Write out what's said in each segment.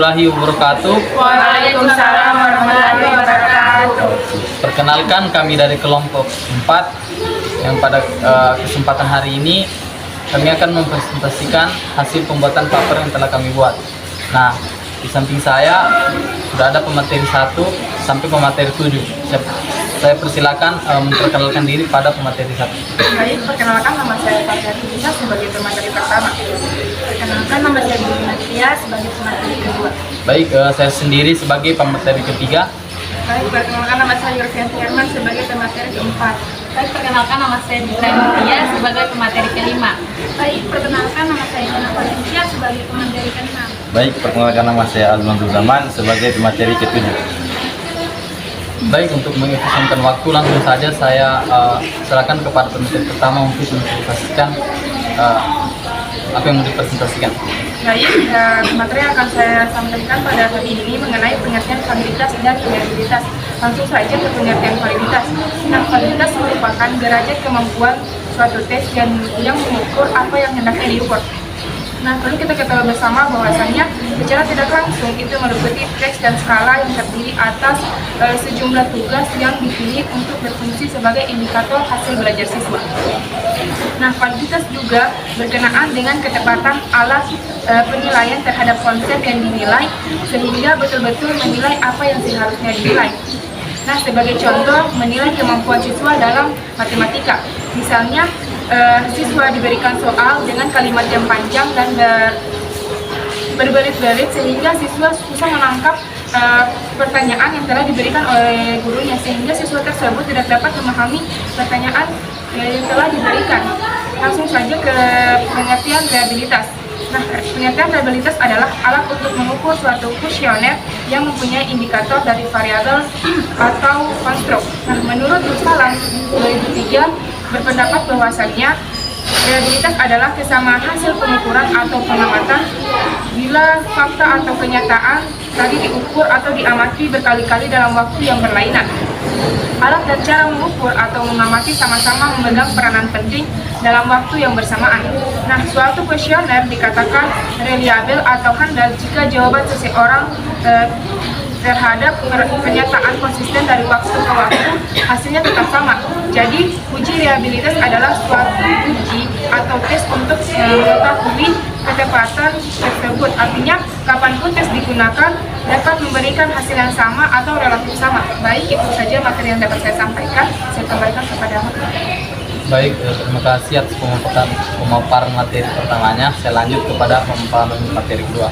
warahmatullahi wabarakatuh. Waalaikumsalam warahmatullahi wabarakatuh. Perkenalkan, kami dari kelompok 4 yang pada kesempatan hari ini kami akan mempresentasikan hasil pembuatan paper yang telah kami buat. Nah, di samping saya sudah ada pemateri 1 sampai pemateri 7. Saya persilakan memperkenalkan diri pada pemateri 1. Baik, perkenalkan nama saya Fathiyah Bisa sebagai pemateri pertama. Perkenalkan nama saya Budi Natia sebagai pemateri kedua. Baik, saya sendiri sebagai pemateri ketiga. Baik, perkenalkan nama saya Yurfianti Herman sebagai pemateri keempat. Baik, perkenalkan nama saya Dita Mutia sebagai pemateri kelima. Baik, perkenalkan nama saya Yana Valencia sebagai pemateri keenam. Baik, perkenalkan nama saya Almanzur Zaman sebagai pemateri ketujuh. Baik, untuk mengefisienkan waktu langsung saja saya serahkan kepada pemateri pertama untuk mempresentasikan apa yang mau dipresentasikan. Baik, materi yang akan saya sampaikan pada hari ini mengenai pengertian validitas dan reliabilitas. Langsung saja ke pengertian validitas. Nah, validitas merupakan derajat kemampuan suatu tes yang mengukur apa yang hendaknya diukur. Nah, perlu kita ketahui bersama bahwasanya secara tidak langsung itu meliputi teks dan skala yang terdiri atas sejumlah tugas yang dipilih untuk berfungsi sebagai indikator hasil belajar siswa. Nah, validitas juga berkenaan dengan ketepatan alat penilaian terhadap konsep yang dinilai sehingga betul-betul menilai apa yang seharusnya dinilai. Nah, sebagai contoh, menilai kemampuan siswa dalam matematika. Misalnya, siswa diberikan soal dengan kalimat yang panjang dan berbelit-belit sehingga siswa susah menangkap pertanyaan yang telah diberikan oleh gurunya, sehingga siswa tersebut tidak dapat memahami pertanyaan yang telah diberikan. Langsung saja ke pengertian reliabilitas. Nah, pengertian reliabilitas adalah alat untuk mengukur suatu kuesioner yang mempunyai indikator dari variabel atau konstruk. Nah, menurut Salam 2003 berpendapat bahwasannya reliabilitas adalah kesamaan hasil pengukuran atau pengamatan bila fakta atau kenyataan tadi diukur atau diamati berkali-kali dalam waktu yang berlainan. Alat dan cara mengukur atau mengamati sama-sama memegang peranan penting dalam waktu yang bersamaan. Nah, suatu kuesioner dikatakan reliabel atau handal jika jawaban seseorang terhadap pernyataan konsisten dari waktu ke waktu hasilnya tetap sama. Jadi, uji reliabilitas adalah suatu uji atau tes untuk mengetahui ketepatan tersebut. Artinya, kapanpun tes digunakan dapat memberikan hasil yang sama atau relatif sama. Baik, itu saja materi yang dapat saya sampaikan. Saya kembalikan kepada Ahmad. Baik, terima kasih atas pemaparan materi pertamanya. Saya lanjut kepada pemaparan materi kedua.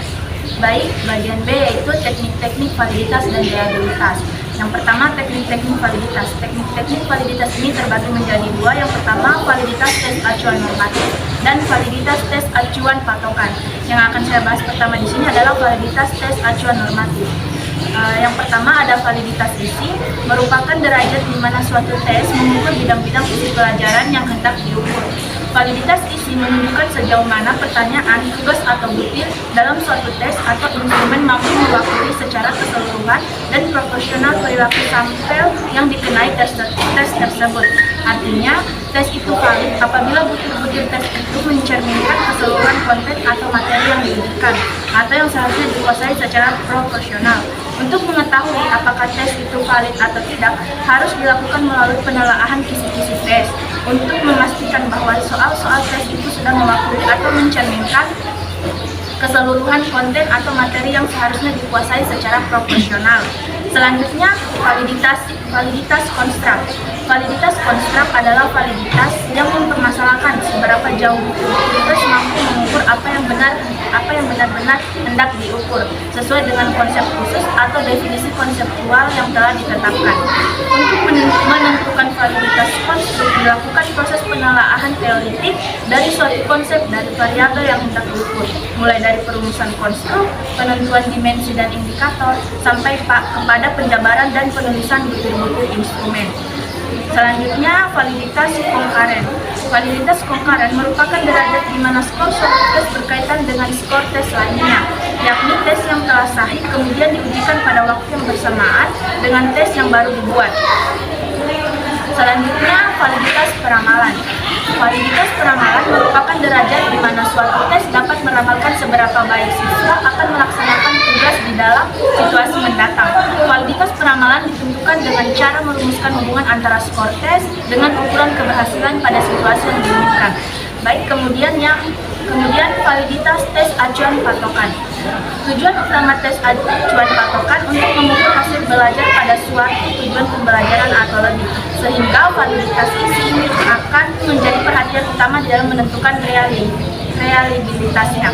Baik, bagian B yaitu teknik-teknik validitas dan reliabilitas. Yang pertama, teknik-teknik validitas. Teknik-teknik validitas ini terbagi menjadi dua. Yang pertama, validitas tes acuan normatif dan validitas tes acuan patokan. Yang akan saya bahas pertama di sini adalah validitas tes acuan normatif. Yang pertama ada validitas isi, merupakan derajat di mana suatu tes mengukur bidang-bidang isi pelajaran yang hendak diukur. Validitas isi menunjukkan sejauh mana pertanyaan, tugas atau butir dalam suatu tes atau instrumen mampu mewakili secara keseluruhan dan proporsional perilaku sampel yang dikenai tes tersebut. Artinya, tes itu valid apabila butir-butir tes itu mencerminkan keseluruhan konten atau materi yang diujikan atau yang seharusnya dikuasai secara proporsional. Untuk mengetahui apakah tes itu valid atau tidak, harus dilakukan melalui penelaahan kisi-kisi tes untuk memastikan bahwa soal-soal tes itu sudah mewakili atau mencerminkan keseluruhan konten atau materi yang seharusnya dikuasai secara proporsional. Selanjutnya, validitas konstruk. Validitas konstruk adalah validitas yang mempermasalahkan seberapa jauh butir-butir tes mampu mengukur apa yang benar-benar hendak diukur sesuai dengan konsep khusus atau definisi konseptual yang telah ditetapkan. Untuk menentukan validitas konstruk dilakukan proses penelaahan teoritik dari suatu konsep dari variabel yang hendak diukur, mulai dari perumusan konstruk, penentuan dimensi dan indikator, sampai kepada penjabaran dan penulisan butir-butir instrumen. Selanjutnya, validitas konkaren. Validitas konkaren merupakan derajat di mana skor suatu tes berkaitan dengan skor tes lainnya, yakni tes yang telah sahih kemudian diujikan pada waktu yang bersamaan dengan tes yang baru dibuat. Selanjutnya, validitas peramalan. Validitas peramalan merupakan derajat di mana suatu tes dapat meramalkan seberapa baik siswa akan melaksanakan tugas di dalam situasi mendatang. Validitas peramalan ditentukan dengan cara merumuskan hubungan antara skor tes dengan ukuran keberhasilan pada situasi yang diinginkan. Kemudian validitas tes acuan patokan. Tujuan utama tes acuan patokan untuk mengukur hasil belajar pada suatu tujuan pembelajaran atau lebih, sehingga validitas isi ini akan menjadi perhatian utama di dalam menentukan reliabilitasnya.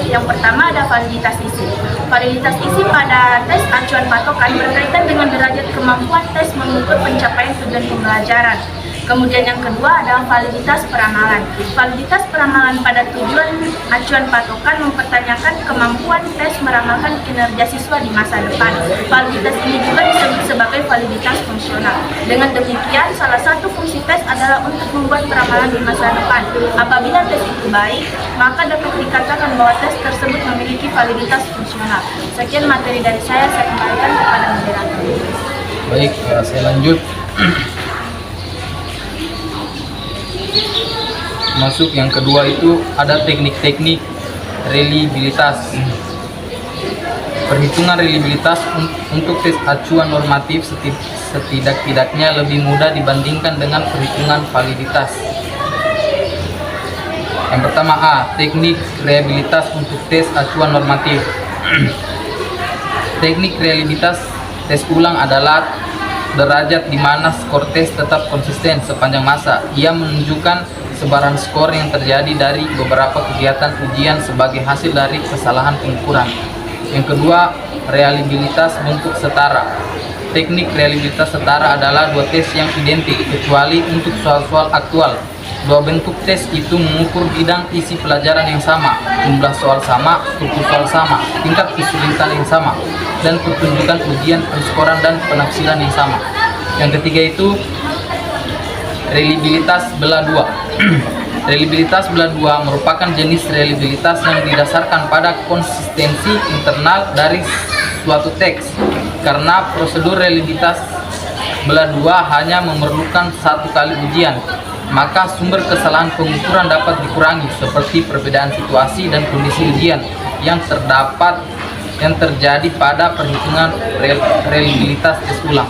Yang pertama ada validitas isi. Validitas isi pada tes acuan patokan berkaitan dengan derajat kemampuan tes mengukur pencapaian tujuan pembelajaran. Kemudian yang kedua adalah validitas peramalan. Validitas peramalan pada tujuan acuan patokan mempertanyakan kemampuan tes meramalkan kinerja siswa di masa depan. Validitas ini juga disebut sebagai validitas fungsional. Dengan demikian, salah satu fungsi tes adalah untuk membuat peramalan di masa depan. Apabila tes itu baik, maka dapat dikatakan bahwa tes tersebut memiliki validitas fungsional. Sekian materi dari saya kembalikan kepada moderator. Baik, saya lanjut. Masuk yang kedua itu ada teknik-teknik reliabilitas. Perhitungan reliabilitas untuk tes acuan normatif setidak-tidaknya lebih mudah dibandingkan dengan perhitungan validitas. Yang pertama A. Teknik reliabilitas untuk tes acuan normatif. Teknik reliabilitas tes ulang adalah derajat di mana skor tes tetap konsisten sepanjang masa. Ia menunjukkan sebaran skor yang terjadi dari beberapa kegiatan ujian sebagai hasil dari kesalahan pengukuran. Yang kedua, reliabilitas bentuk setara. Teknik reliabilitas setara adalah dua tes yang identik kecuali untuk soal-soal aktual. Dua bentuk tes itu mengukur bidang isi pelajaran yang sama, jumlah soal sama, struktur soal sama, tingkat kesulitan yang sama, dan pertunjukan ujian, penskoran, dan penafsiran yang sama. Yang ketiga itu reliabilitas belah dua. Reliabilitas belah dua merupakan jenis reliabilitas yang didasarkan pada konsistensi internal dari suatu teks. Karena prosedur reliabilitas belah dua hanya memerlukan satu kali ujian, maka sumber kesalahan pengukuran dapat dikurangi, seperti perbedaan situasi dan kondisi ujian yang terjadi pada perhitungan reliabilitas tes ulang.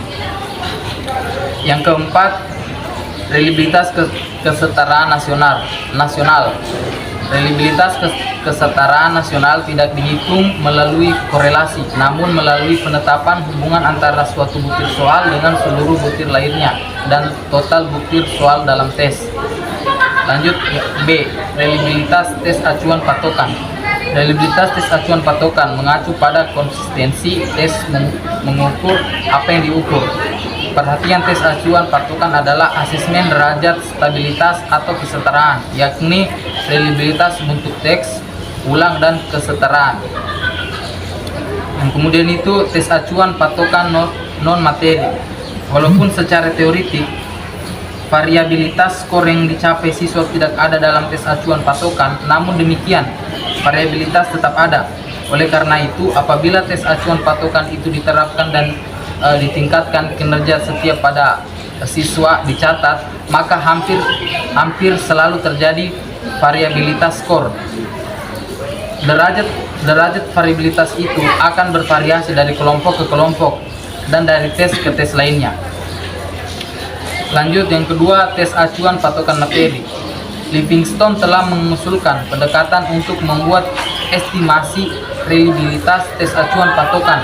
Yang keempat, reliabilitas kesetaraan nasional. Reliabilitas kesetaraan nasional tidak dihitung melalui korelasi, namun melalui penetapan hubungan antara suatu butir soal dengan seluruh butir lainnya dan total butir soal dalam tes. Lanjut B. Reliabilitas tes acuan patokan. Reliabilitas tes acuan patokan mengacu pada konsistensi tes mengukur apa yang diukur. Perhatian tes acuan patokan adalah asesmen derajat stabilitas atau kesetaraan, yakni reliabilitas bentuk teks ulang dan kesetaraan. Yang kemudian itu tes acuan patokan non materi. Walaupun secara teoritik variabilitas skor yang dicapai siswa tidak ada dalam tes acuan patokan, namun demikian variabilitas tetap ada. Oleh karena itu, apabila tes acuan patokan itu diterapkan dan ditingkatkan kinerja setiap pada siswa dicatat, maka hampir selalu terjadi variabilitas skor. Derajat variabilitas itu akan bervariasi dari kelompok ke kelompok dan dari tes ke tes lainnya. Lanjut yang kedua, tes acuan patokan materi. Livingstone telah mengusulkan pendekatan untuk membuat estimasi reliabilitas tes acuan patokan.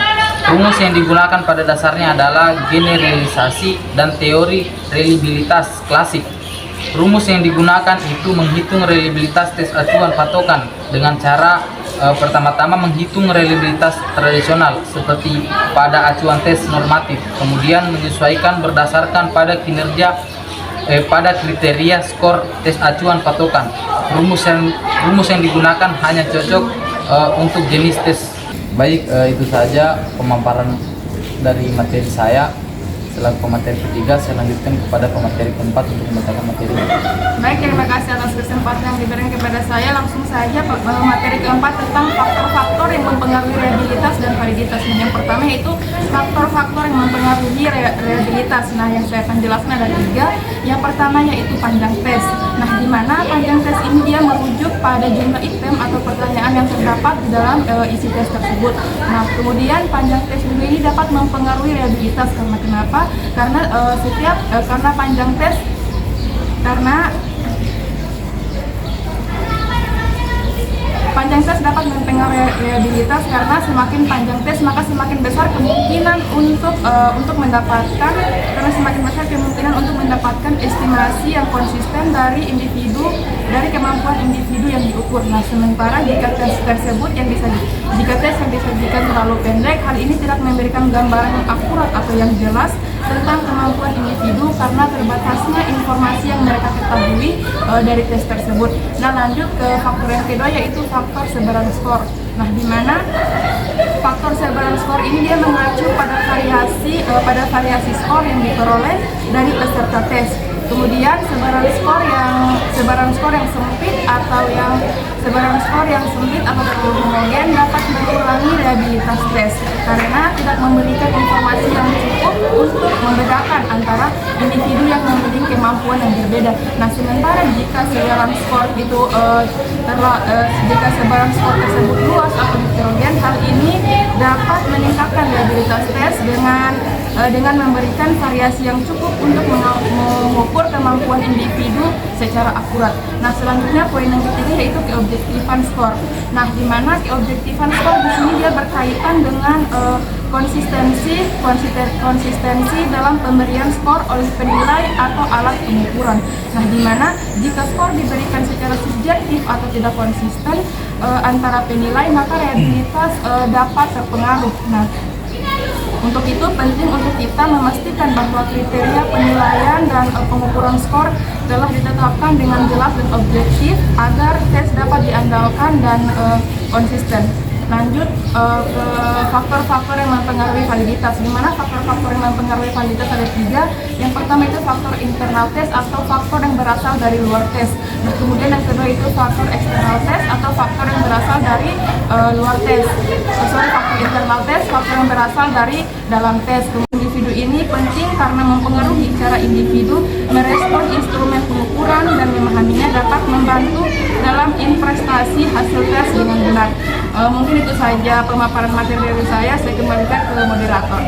Rumus yang digunakan pada dasarnya adalah generalisasi dan teori reliabilitas klasik. Rumus yang digunakan itu menghitung reliabilitas tes acuan patokan dengan cara pertama-tama menghitung reliabilitas tradisional seperti pada acuan tes normatif, kemudian menyesuaikan berdasarkan pada pada kriteria skor tes acuan patokan. Rumus yang digunakan hanya cocok untuk jenis tes. Baik, itu saja pemaparan dari materi saya. setelah pemateri ketiga, saya lanjutkan kepada pemateri keempat untuk membacakan materi. Baik, terima kasih atas kesempatan yang diberikan kepada saya. Langsung saja materi keempat tentang faktor-faktor yang mempengaruhi rehabilitas dan validitas. Yang pertama yaitu faktor-faktor yang mempengaruhi rehabilitas. Nah, yang saya akan jelaskan ada 3. Yang pertama yaitu panjang tes. Nah, di mana panjang tes ini dia merujuk pada jumlah item atau pertanyaan yang terdapat di dalam isi tes tersebut. Nah, kemudian panjang tes juga ini dapat mempengaruhi rehabilitas. Karena kenapa? Karena karena panjang tes panjang tes dapat mempengaruhi rehabilitas karena semakin panjang tes maka semakin besar kemungkinan untuk mendapatkan estimasi yang konsisten dari kemampuan individu yang diukur. Nah, sementara jika tes yang disajikan terlalu pendek, hal ini tidak memberikan gambaran yang akurat atau yang jelas tentang kemampuan individu karena terbatasnya informasi yang mereka ketahui dari tes tersebut. Nah, lanjut ke faktor yang kedua yaitu faktor sebaran skor. Nah, di mana faktor sebaran skor ini dia mengacu pada variasi skor yang diperoleh dari peserta tes. Kemudian sebaran skor yang sempit atau terlalu homogen dapat mengurangi rehabilitas tes karena tidak memberikan informasi yang cukup untuk membedakan antara individu yang memiliki kemampuan yang berbeda. Nah, sementara jika sebaran skor tersebut luas atau heterogen, hal ini dapat meningkatkan rehabilitas tes dengan memberikan variasi yang cukup untuk mengukur kemampuan individu secara akurat. Nah, selanjutnya poin yang ketiga yaitu keobjektifan skor. Nah, di mana keobjektifan skor di sini dia berkaitan dengan konsistensi dalam pemberian skor oleh penilai atau alat pengukuran. Nah, di mana jika skor diberikan secara subjektif atau tidak konsisten antara penilai, maka rehabilitas dapat terpengaruh. Nah, untuk itu penting untuk kita memastikan bahwa kriteria penilaian dan pengukuran skor telah ditetapkan dengan jelas dan objektif agar tes dapat diandalkan dan konsisten. Lanjut ke faktor-faktor yang mempengaruhi validitas. Di mana faktor-faktor yang mempengaruhi validitas ada 3. Yang pertama itu faktor internal tes atau faktor yang berasal dari luar tes. Nah, kemudian yang kedua itu faktor eksternal tes atau faktor yang berasal dari luar tes. Faktor internal tes, faktor yang berasal dari dalam tes. Individu ini penting karena mempengaruhi cara individu merespon instrumen pengukuran dan memahaminya dapat membantu dalam investasi hasil tes dengan benar. Mungkin itu saja pemaparan materi dari saya kembalikan ke moderator.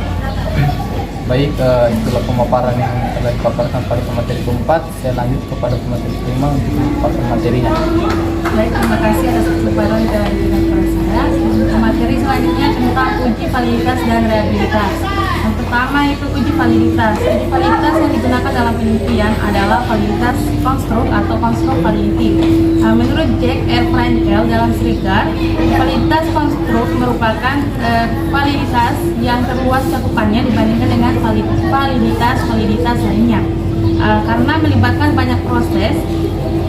Baik, itulah pemaparan yang telah dipaparkan pada pemateri keempat. Saya lanjut kepada pemateri kelima untuk memaparkan materinya. Baik, terima kasih atas kesempatan dari direktur saya. Materi selanjutnya tentang uji validitas dan rehabilitas. Yang pertama itu uji validitas. Uji validitas yang digunakan dalam penelitian adalah validitas konstruk atau konstruk validity. Menurut Jack R. Frankel dalam Srikar, validitas konstruk merupakan validitas yang terluas cakupannya dibandingkan dengan validitas lainnya. Karena melibatkan banyak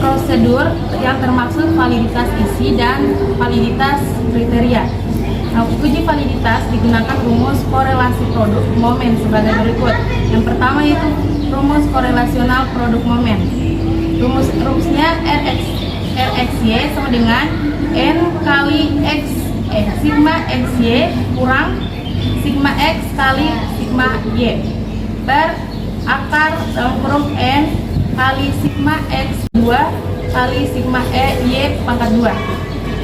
prosedur yang termaksud validitas isi dan validitas kriteria. Uji validitas digunakan rumus korelasi produk momen sebagai berikut. Yang pertama yaitu rumus korelasional produk momen. Rumusnya RXY sama dengan N kali X sigma XY kurang sigma X kali sigma Y per akar dalam kurung N kali sigma X 2 kali sigma Y pangkat 2.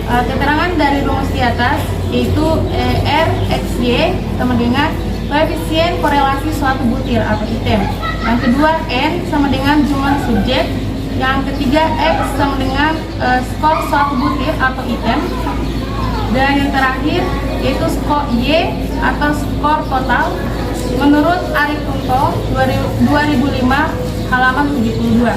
Keterangan dari rumus di atas yaitu RXY sama dengan koefisien korelasi suatu butir atau item. Yang kedua N sama dengan jumlah subjek. Yang ketiga X sama dengan skor suatu butir atau item. Dan yang terakhir yaitu skor Y atau skor total menurut Arikunto 2005 halaman 72.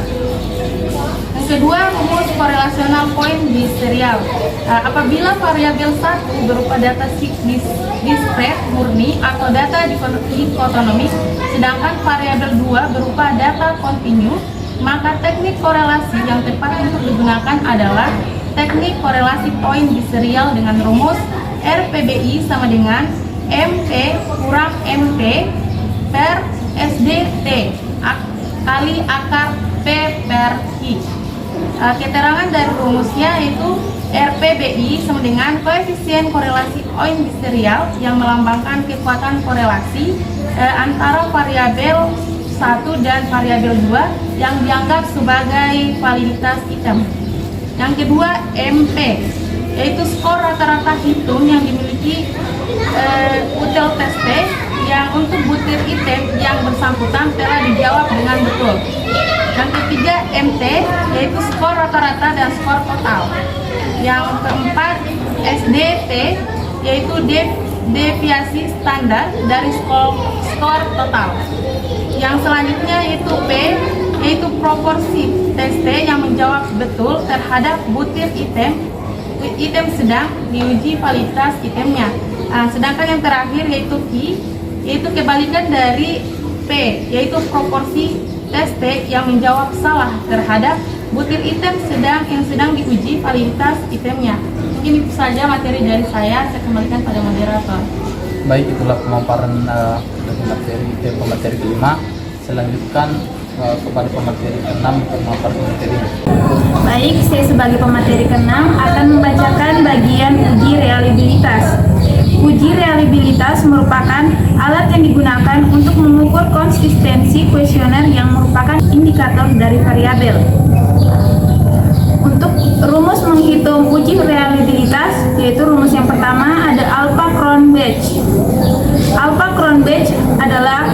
Yang kedua, rumus korelasional poin biserial. Apabila variabel 1 berupa data diskret murni atau data dikotonomik, sedangkan variabel 2 berupa data kontinu, maka teknik korelasi yang tepat untuk digunakan adalah teknik korelasi poin biserial dengan rumus RPBI sama dengan MP kurang MP per SDT kali akar P per I. Keterangan dari rumusnya yaitu RPBI sama dengan koefisien korelasi Owen-Biserial yang melambangkan kekuatan korelasi antara variabel 1 dan variabel 2 yang dianggap sebagai validitas item. Yang kedua, MP, yaitu skor rata-rata hitung yang dimiliki util tes T yang untuk butir item yang bersangkutan telah dijawab dengan betul. Yang ketiga, MT, yaitu skor rata-rata dan skor total. Yang keempat, SDT, yaitu deviasi standar dari skor total. Yang selanjutnya yaitu P, yaitu proporsi tes T yang menjawab betul terhadap butir item sedang diuji validitas itemnya. Sedangkan yang terakhir yaitu Q, yaitu kebalikan dari P, yaitu proporsi tes T yang menjawab salah terhadap butir item yang sedang diuji validitas itemnya. Mungkin itu saja materi dari saya kembalikan pada moderator. Baik, itulah pemaparan dari pemateri kelima. Selanjutkan kepada pemateri ke-6 pemaparan materi. Baik, saya sebagai pemateri ke-6 akan membacakan bagian uji reliabilitas. Uji reliabilitas merupakan alat yang digunakan untuk mengukur konsistensi kuesioner yang merupakan indikator dari variabel. Untuk rumus menghitung uji reliabilitas, yaitu rumus yang pertama ada Alpha-Cronbach. Alpha-Cronbach adalah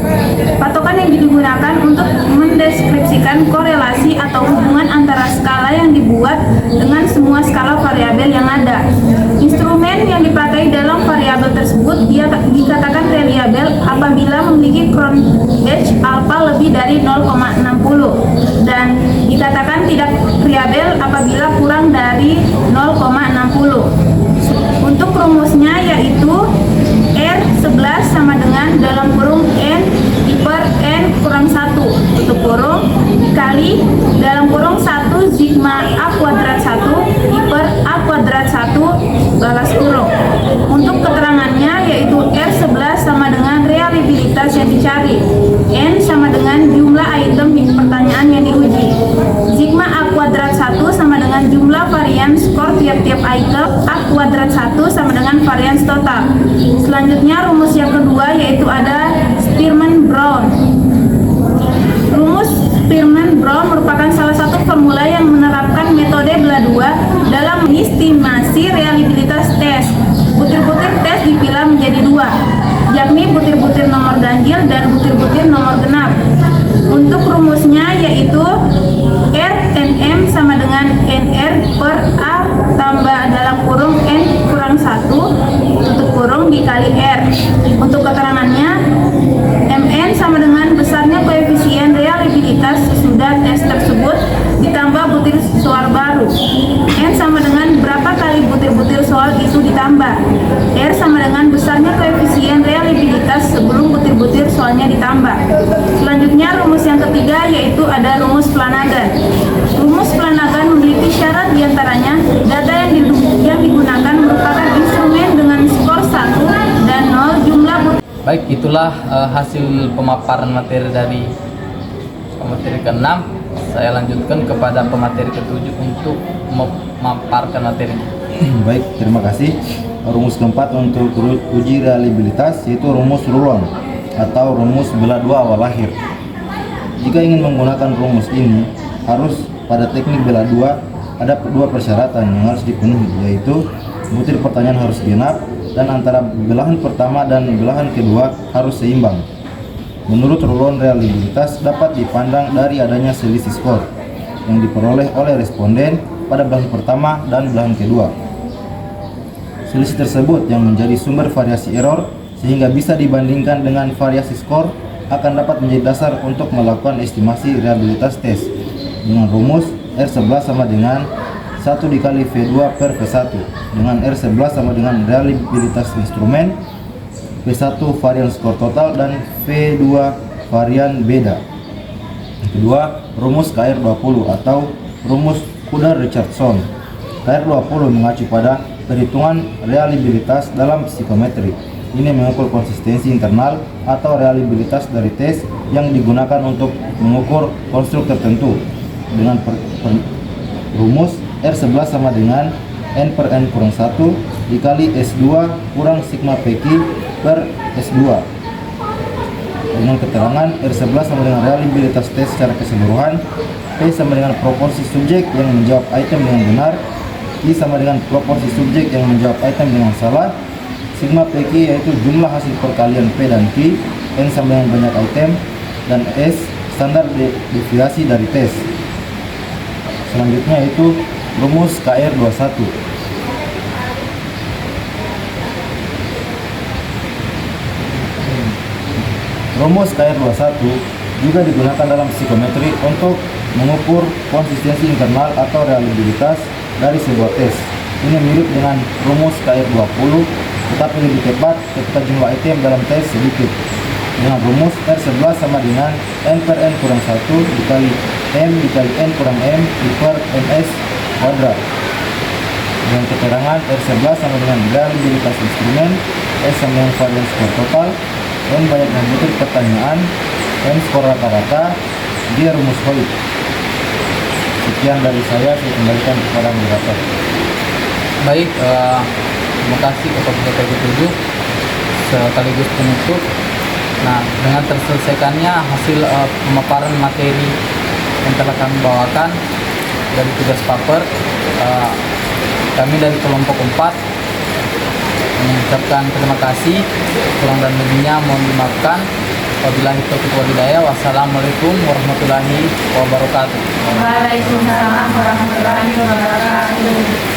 patokan yang digunakan untuk mendeskripsikan korelasi atau hubungan antara skala yang dibuat dengan semua skala variabel yang ada. Instrumen yang dipakai dalam variabel tersebut dikatakan reliable apabila memiliki Cronbach alpha lebih dari 0,60 dan dikatakan tidak reliable apabila kurang dari 0,60. Untuk rumusnya yaitu R11 sama dengan dalam kurung N per N kurang 1 tutup kurung dikali dalam kurung 1 sigma A kuadrat 1 per A kuadrat 1 balas kurung. Untuk keterangannya yaitu R11 sama dengan reliabilitas yang dicari, N sama dengan jumlah item di pertanyaan yang diuji, sigma A kuadrat 1 sama dengan jumlah varian skor tiap-tiap item, A kuadrat 1 sama dengan varian total. Selanjutnya rumus yang kedua yaitu ada Spearman-Brown. Rumus Spearman-Brown merupakan salah satu formula yang menerapkan metode belah dua dalam estimasi reliabilitas tes. Butir-butir tes dipilah menjadi dua, yakni butir-butir nomor ganjil dan butir-butir nomor genap. Untuk rumusnya yaitu R NM sama dengan NR per A tambah dalam kurung N kurang 1 tutup kurung dikali R. Untuk keterangannya MN sama dengan besarnya koefisien reliabilitas sesudah tes tersebut ditambah butir soal baru. N sama dengan berapa kali butir-butir soal itu ditambah. R sama dengan besarnya koefisien reliabilitas sebelum butir-butir soalnya ditambah. Selanjutnya rumus yang ketiga yaitu ada rumus Flanagan. Rumus Flanagan memiliki syarat diantaranya data yang digunakan merupakan instrumen dengan skor 1 dan 0 jumlah butir. Baik, itulah hasil pemaparan materi dari pemateri ke-6. Saya lanjutkan kepada pemateri ke-7 untuk memaparkan materi. Baik, terima kasih. Rumus keempat untuk uji reliabilitas yaitu rumus Rulon atau rumus belah dua awal akhir. Jika ingin menggunakan rumus ini, harus pada teknik belah dua ada dua persyaratan yang harus dipenuhi, yaitu butir pertanyaan harus genap dan antara belahan pertama dan belahan kedua harus seimbang. Menurut Rulon reliabilitas dapat dipandang dari adanya selisih skor yang diperoleh oleh responden pada belahan pertama dan belahan kedua. Selisih tersebut yang menjadi sumber variasi error sehingga bisa dibandingkan dengan variasi skor akan dapat menjadi dasar untuk melakukan estimasi reliabilitas tes dengan rumus R11 sama dengan 1 dikali V2 per V1 dengan R11 sama dengan reliabilitas instrumen, V1 varian skor total dan V2 varian beda. Yang kedua, rumus KR20 atau rumus Kuder-Richardson. KR20 mengacu pada perhitungan reliabilitas dalam psikometri Ini mengukur konsistensi internal atau reliabilitas dari tes yang digunakan untuk mengukur konstruk tertentu dengan rumus R11 sama dengan N per N kurang 1 dikali S2 kurang sigma PQ per S2 dengan keterangan R11 sama dengan reliabilitas tes secara keseluruhan, P sama dengan proporsi subjek yang menjawab item dengan benar, I sama dengan proporsi subjek yang menjawab item dengan salah, sigma PQ yaitu jumlah hasil perkalian P dan Q, N sama dengan banyak item, dan S standar deviasi dari tes. Selanjutnya yaitu rumus KR21. Rumus KR21 juga digunakan dalam psikometri untuk mengukur konsistensi internal atau reliabilitas dari sebuah tes. Ini mirip dengan rumus KR20, tetapi lebih tepat ketika jumlah item dalam tes sedikit. Dengan rumus R11 sama dengan N per N kurang 1 dikali M dikali N kurang M per MS kuadrat. Dengan keterangan R11 sama dengan reliabilitas instrumen, S sama dengan variance skor total, N banyak metode pertanyaan, M skor rata-rata, G rumus Hoyt. Sekian dari saya kembalikan kepada moderator. Baik, terima kasih kepada PPG 7 sekaligus penutup. Nah, dengan terselesaikannya hasil pemaparan materi yang telah kami bawakan dari tugas paper, kami dari kelompok 4 mengucapkan terima kasih. Kurang dan lebihnya mohon dimaafkan. Wabillahi taufiq wal hidayah. Wassalamualaikum warahmatullahi wabarakatuh. Waalaikumsalam warahmatullahi wabarakatuh.